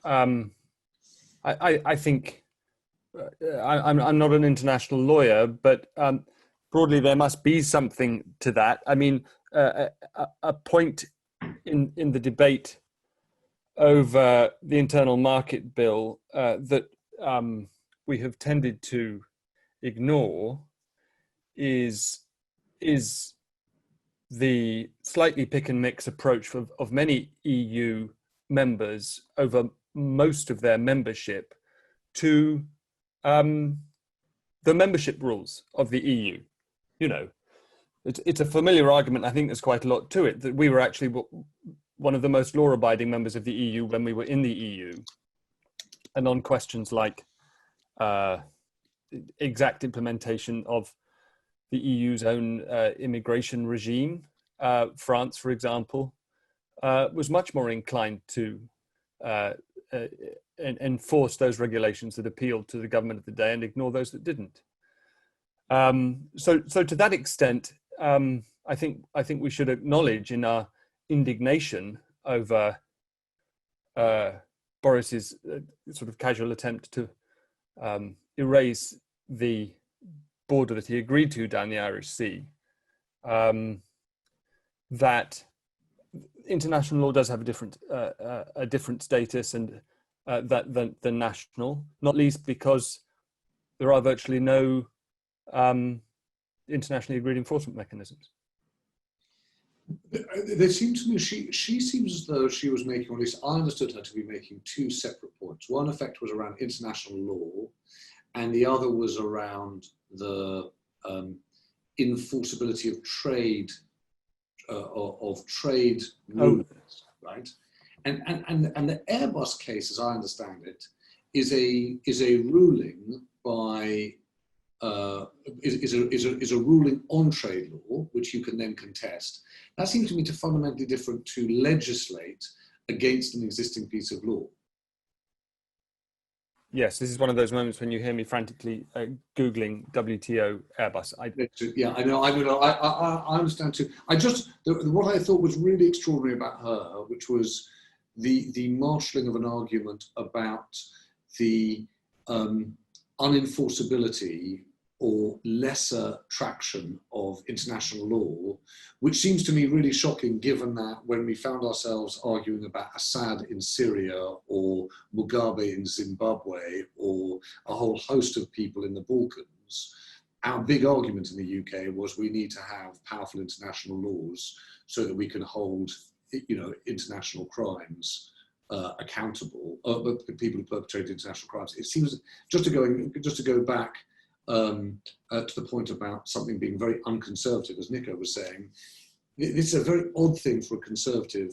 I think I'm not an international lawyer, but broadly there must be something to that. I mean, a point in the debate over the internal market bill that we have tended to ignore is the slightly pick and mix approach of many EU members over most of their membership to the membership rules of the EU. It's a familiar argument. I think there's quite a lot to it, that we were actually one of the most law-abiding members of the EU when we were in the EU. And on questions like exact implementation of the EU's own immigration regime, France, for example, was much more inclined to enforce those regulations that appealed to the government of the day and ignore those that didn't. So to that extent, I think we should acknowledge in our indignation over Boris's sort of casual attempt to erase the border that he agreed to down the Irish Sea, that international law does have a different status and than national, not least because there are virtually no internationally agreed enforcement mechanisms. There seemed to me, she seems as though she was making, or at least I understood her to be making, two separate points. One effect was around international law, and the other was around the enforceability of trade rules, right? And the Airbus case, as I understand it, is a ruling by is a ruling on trade law, which you can then contest. That seems to me to fundamentally different to legislate against an existing piece of law. Yes, this is one of those moments when you hear me frantically Googling WTO Airbus. Yeah, I know. I understand too. What I thought was really extraordinary about her, which was the marshalling of an argument about the unenforceability or lesser traction of international law, which seems to me really shocking, given that when we found ourselves arguing about Assad in Syria or Mugabe in Zimbabwe or a whole host of people in the Balkans, our big argument in the UK was we need to have powerful international laws so that we can hold, international crimes accountable, but people who perpetrate international crimes. It seems, just to go back to the point about something being very unconservative, as Nico was saying, this is a very odd thing for a conservative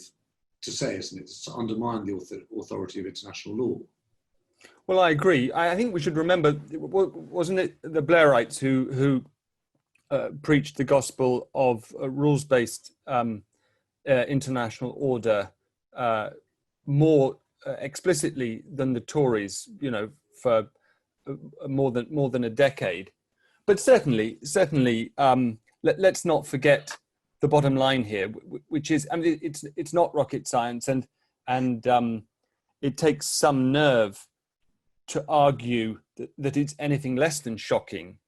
to say, isn't it? It's to undermine the authority of international law. Well, I agree. I think we should remember, wasn't it the Blairites who preached the gospel of rules-based international order more explicitly than the Tories, for more than a decade? But certainly, let's not forget the bottom line here, which is, I mean, it's not rocket science, and it takes some nerve to argue that it's anything less than shocking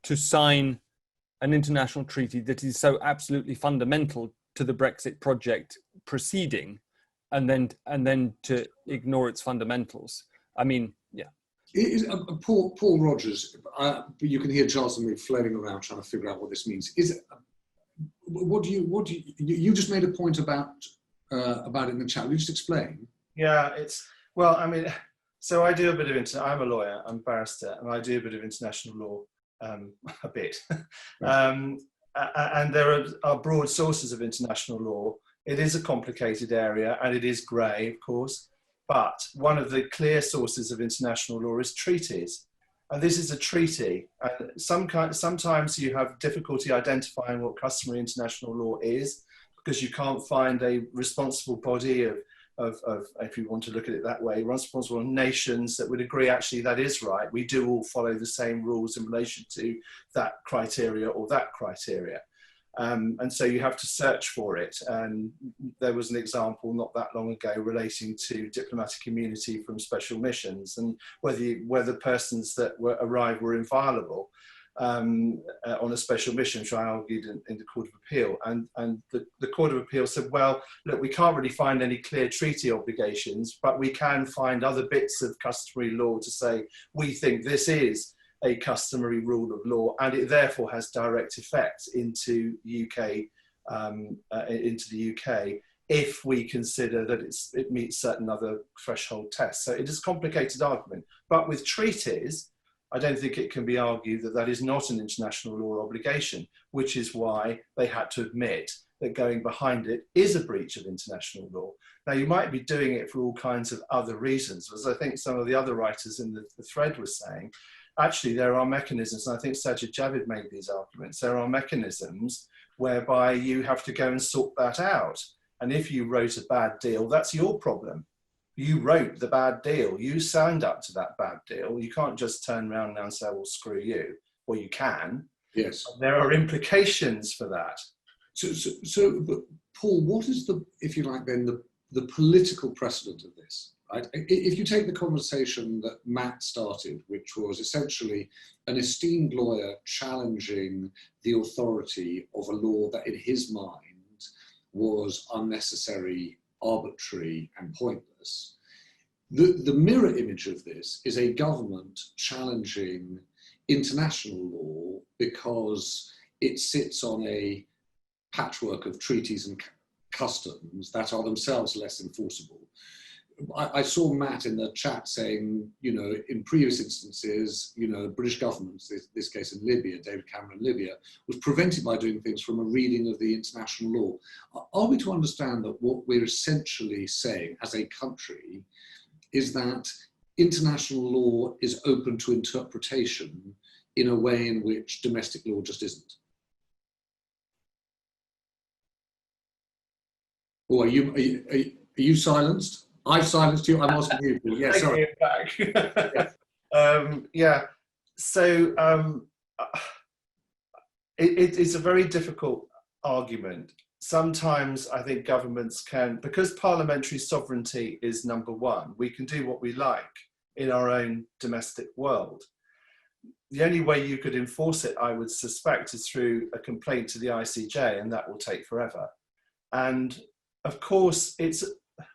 to sign an international treaty that is so absolutely fundamental to the Brexit project proceeding, and then to ignore its fundamentals. I mean, yeah. Paul Rogers, you can hear Charles and me flailing around trying to figure out what this means. You just made a point about it in the chat. Will you just explain? Yeah, well, I mean, so I do a bit of I'm a lawyer, I'm a barrister, and I do a bit of international law, a bit. And there are broad sources of international law. It is a complicated area, and it is grey, of course. But one of the clear sources of international law is treaties. And this is a treaty. And sometimes you have difficulty identifying what customary international law is, because you can't find a responsible body of, if you want to look at it that way, responsible nations that would agree, actually, that is right. We do all follow the same rules in relation to that criteria or that criteria. And so you have to search for it. And there was an example not that long ago relating to diplomatic immunity from special missions and whether persons that arrived were inviolable on a special mission, which I argued in the Court of Appeal. And the Court of Appeal said, well, look, we can't really find any clear treaty obligations, but we can find other bits of customary law to say, we think this is a customary rule of law, and it therefore has direct effect into the UK if we consider that it meets certain other threshold tests. So it is a complicated argument, but with treaties, I don't think it can be argued that that is not an international law obligation, which is why they had to admit that going behind it is a breach of international law. Now, you might be doing it for all kinds of other reasons, as I think some of the other writers in the thread were saying. Actually, there are mechanisms, and I think Sajid Javid made these arguments, there are mechanisms whereby you have to go and sort that out. And if you wrote a bad deal, that's your problem. You wrote the bad deal. You signed up to that bad deal. You can't just turn around now and say, well, screw you. Well, you can. Yes. There are implications for that. So but Paul, what is if you like, then the political precedent of this? Right? If you take the conversation that Matt started, which was essentially an esteemed lawyer challenging the authority of a law that in his mind was unnecessary, arbitrary and pointless, the mirror image of this is a government challenging international law because it sits on a patchwork of treaties and customs that are themselves less enforceable. I saw Matt in the chat saying, you know, in previous instances, you know, British governments, in this case in Libya, David Cameron in Libya, was prevented by doing things from a reading of the international law. Are we to understand that what we're essentially saying as a country is that international law is open to interpretation in a way in which domestic law just isn't? Or are you silenced? I've silenced you. I'm asking you. Yeah, sorry. Yeah. So it's a very difficult argument. Sometimes I think governments can, because parliamentary sovereignty is number one, we can do what we like in our own domestic world. The only way you could enforce it, I would suspect, is through a complaint to the ICJ, and that will take forever. And of course, it's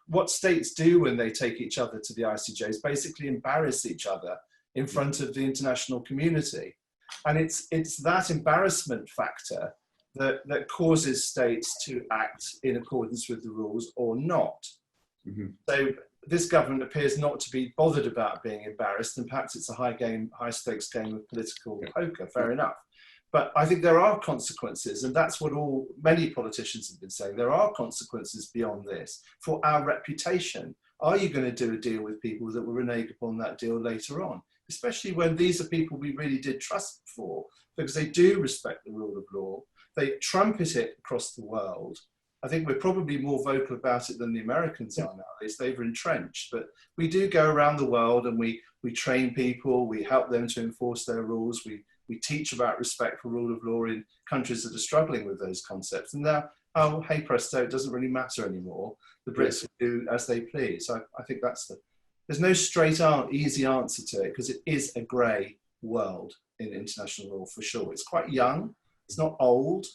what states do when they take each other to the ICJ is basically embarrass each other in front of the international community. And it's that embarrassment factor that causes states to act in accordance with the rules or not. Mm-hmm. So this government appears not to be bothered about being embarrassed, and perhaps it's a high stakes game of political poker, fair enough. But I think there are consequences, and that's what many politicians have been saying. There are consequences beyond this for our reputation. Are you going to do a deal with people that will renege upon that deal later on? Especially when these are people we really did trust before, because they do respect the rule of law. They trumpet it across the world. I think we're probably more vocal about it than the Americans are nowadays. They've entrenched, but we do go around the world and we train people, we help them to enforce their rules, we teach about respect for rule of law in countries that are struggling with those concepts. And now, oh, hey presto, it doesn't really matter anymore. The Brits do as they please. I think there's no straight easy answer to it, because it is a grey world in international law for sure. It's quite young, it's not old.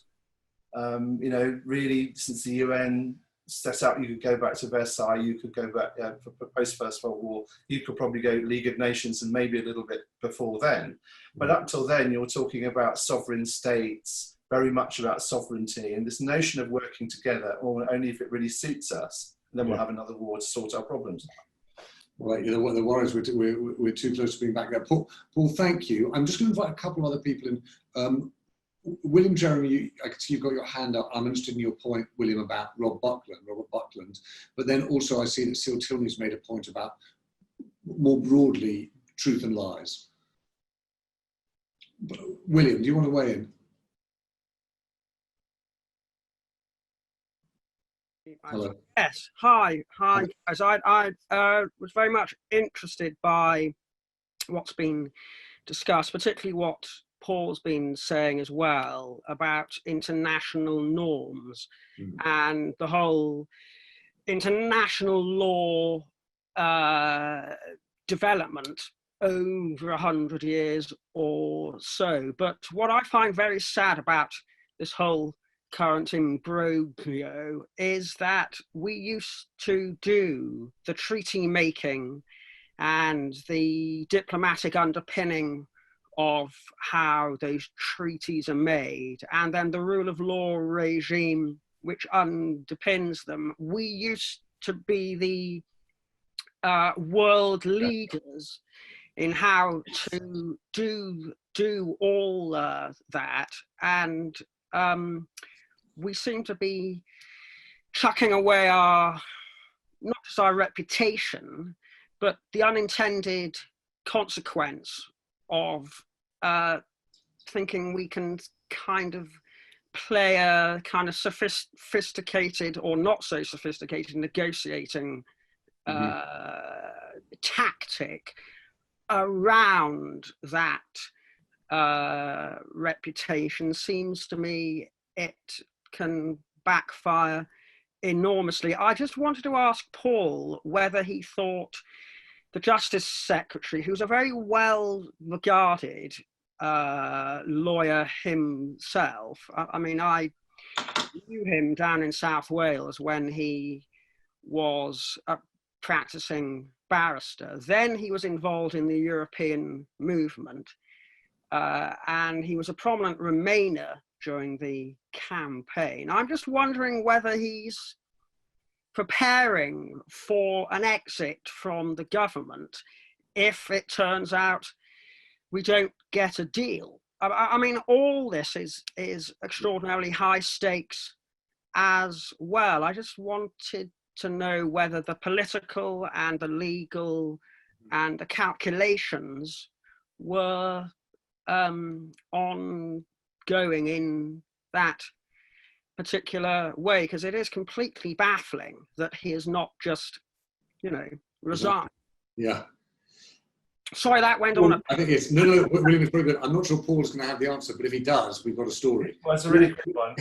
You know, really, since the UN set up, you could go back to Versailles, you could go back for post First World War, you could probably go League of Nations and maybe a little bit before then. But up till then, you're talking about sovereign states, very much about sovereignty, and this notion of working together, or only if it really suits us, and then we'll have another war to sort our problems out. Right, you know what the worries, we're too close to being back there. Paul, thank you. I'm just going to invite a couple of other people in. William, Jeremy, I can see you've got your hand up. I'm interested in your point, William, about Robert Buckland. But then also I see that Seal Tilney's made a point about, more broadly, truth and lies. But, William, do you want to weigh in? Hello. Yes, hi guys. I was very much interested by what's been discussed, particularly what Paul's been saying as well about international norms and the whole international law development over 100 years or so. But what I find very sad about this whole current imbroglio is that we used to do the treaty making and the diplomatic underpinning of how those treaties are made, and then the rule of law regime which underpins them. We used to be the world leaders in how to do all that, and we seem to be chucking away not just our reputation, but the unintended consequence of thinking we can kind of play a kind of sophisticated or not so sophisticated negotiating tactic around that reputation. Seems to me it can backfire enormously. I just wanted to ask Paul whether he thought the Justice Secretary, who's a very well regarded lawyer himself, I mean, I knew him down in South Wales when he was a practicing barrister. Then he was involved in the European movement, and he was a prominent Remainer during the campaign. I'm just wondering whether he's preparing for an exit from the government if it turns out we don't get a deal. I mean, all this is extraordinarily high stakes as well. I just wanted to know whether the political and the legal and the calculations were ongoing in that particular way, because it is completely baffling that he is not just, resigned. Yeah. Sorry, that went on. I think it's no, William is very good. I'm not sure Paul's going to have the answer, but if he does, we've got a story. Well, it's a really quick one.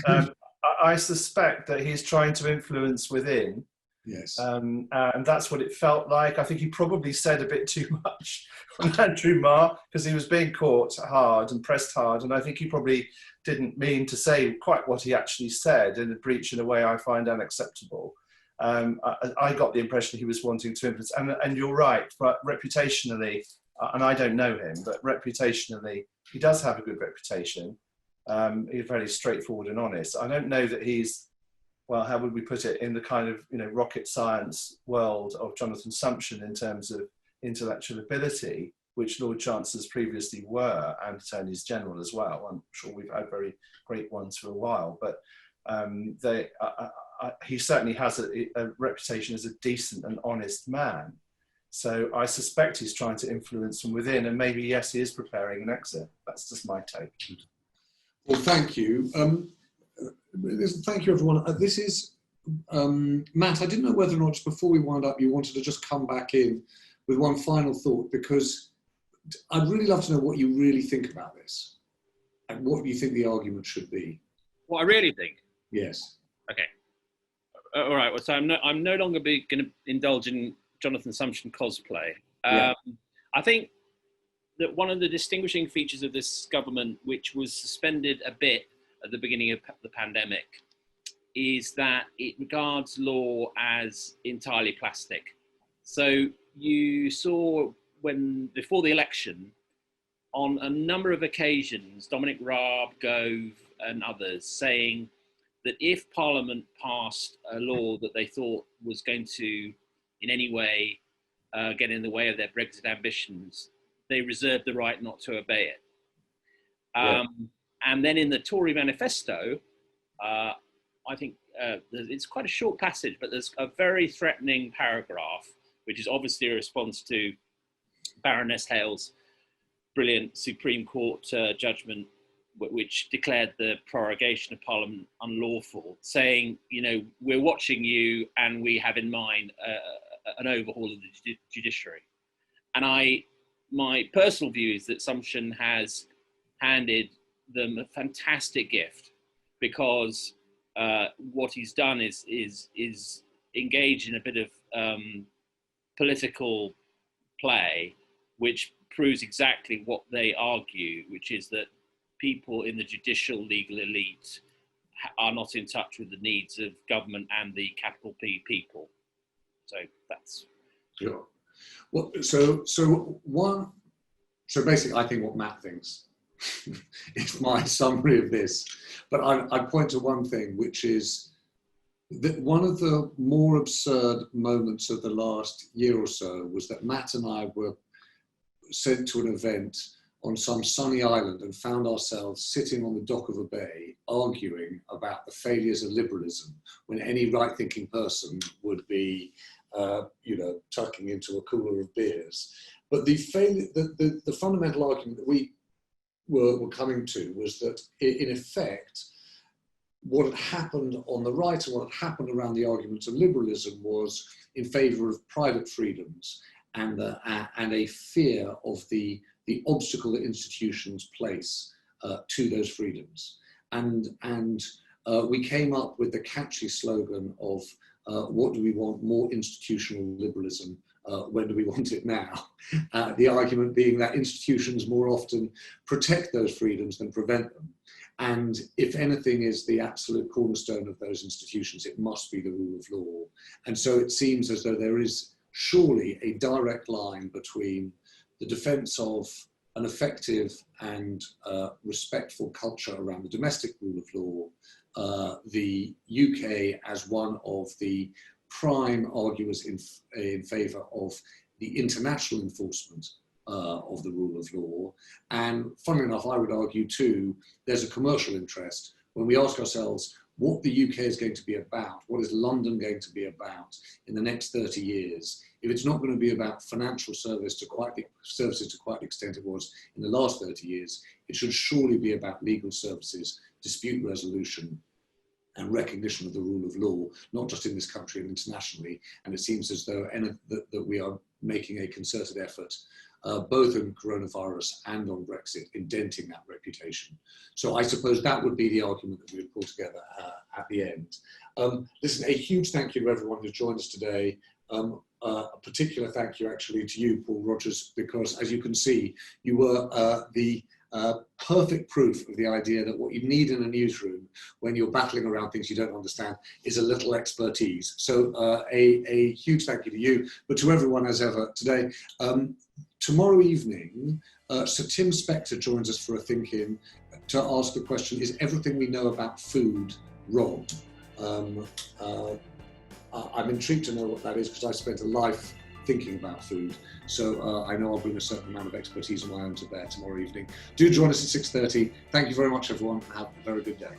I suspect that he's trying to influence within. Yes. And that's what it felt like. I think he probably said a bit too much on Andrew Marr because he was being caught hard and pressed hard. And I think he probably didn't mean to say quite what he actually said in a breach in a way I find unacceptable. I got the impression he was wanting to influence. And you're right, but reputationally, and I don't know him, but reputationally, he does have a good reputation. He's very straightforward and honest. I don't know that he's, well, how would we put it, in the kind of rocket science world of Jonathan Sumption in terms of intellectual ability, which Lord Chancellors previously were, and Attorneys General as well. I'm sure we've had very great ones for a while, but he certainly has a reputation as a decent and honest man. So I suspect he's trying to influence from within, and maybe, yes, he is preparing an exit. That's just my take. Well, thank you. Thank you, everyone. This is, Matt, I didn't know whether or not, just before we wind up, you wanted to just come back in with one final thought, because I'd really love to know what you really think about this and what you think the argument should be. What I really think? Yes. Okay. All right. Well, so I'm no longer going to indulge in Jonathan Sumption cosplay. Yeah. I think that one of the distinguishing features of this government, which was suspended a bit at the beginning of the pandemic, is that it regards law as entirely plastic. So you saw before the election, on a number of occasions, Dominic Raab, Gove and others saying that if Parliament passed a law that they thought was going to in any way get in the way of their Brexit ambitions, they reserved the right not to obey it. And then in the Tory manifesto, I think it's quite a short passage, but there's a very threatening paragraph, which is obviously a response to Baroness Hale's brilliant Supreme Court judgment, which declared the prorogation of Parliament unlawful, saying, we're watching you and we have in mind an overhaul of the judiciary. And my personal view is that Sumption has handed them a fantastic gift, because what he's done is engage in a bit of political play, which proves exactly what they argue, which is that people in the judicial legal elite are not in touch with the needs of government and the capital P people. So that's sure. Well, so basically, I think what Matt thinks is my summary of this. But I point to one thing, which is that one of the more absurd moments of the last year or so was that Matt and I were sent to an event on some sunny island and found ourselves sitting on the dock of a bay arguing about the failures of liberalism, when any right-thinking person would be tucking into a cooler of beers. But the fundamental argument that we were coming to was that, in effect, what had happened on the right and what had happened around the arguments of liberalism was in favour of private freedoms and a fear of the obstacle that institutions place to those freedoms. And we came up with the catchy slogan of what do we want? More institutional liberalism. When do we want it now? The argument being that institutions more often protect those freedoms than prevent them. And if anything is the absolute cornerstone of those institutions, it must be the rule of law. And so it seems as though there is surely a direct line between the defense of an effective and respectful culture around the domestic rule of law, the UK as one of the prime arguers in favour of the international enforcement of the rule of law. And funnily enough, I would argue too, there's a commercial interest when we ask ourselves what the UK is going to be about, what is London going to be about in the next 30 years. If it's not going to be about financial services to quite the extent it was in the last 30 years, it should surely be about legal services, dispute resolution, and recognition of the rule of law, not just in this country and internationally. And it seems as though that we are making a concerted effort, both on coronavirus and on Brexit, in denting that reputation. So I suppose that would be the argument that we would pull together at the end. Listen, a huge thank you to everyone who joined us today. A particular thank you actually to you, Paul Rogers, because as you can see, you were the perfect proof of the idea that what you need in a newsroom when you're battling around things you don't understand is a little expertise. So a huge thank you to you, but to everyone as ever today. Tomorrow evening, Sir Tim Spector joins us for a think-in to ask the question, is everything we know about food wrong? I'm intrigued to know what that is because I spent a life thinking about food. So I know I'll bring a certain amount of expertise of my own to bear tomorrow evening. Do join us at 6:30. Thank you very much, everyone, and have a very good day.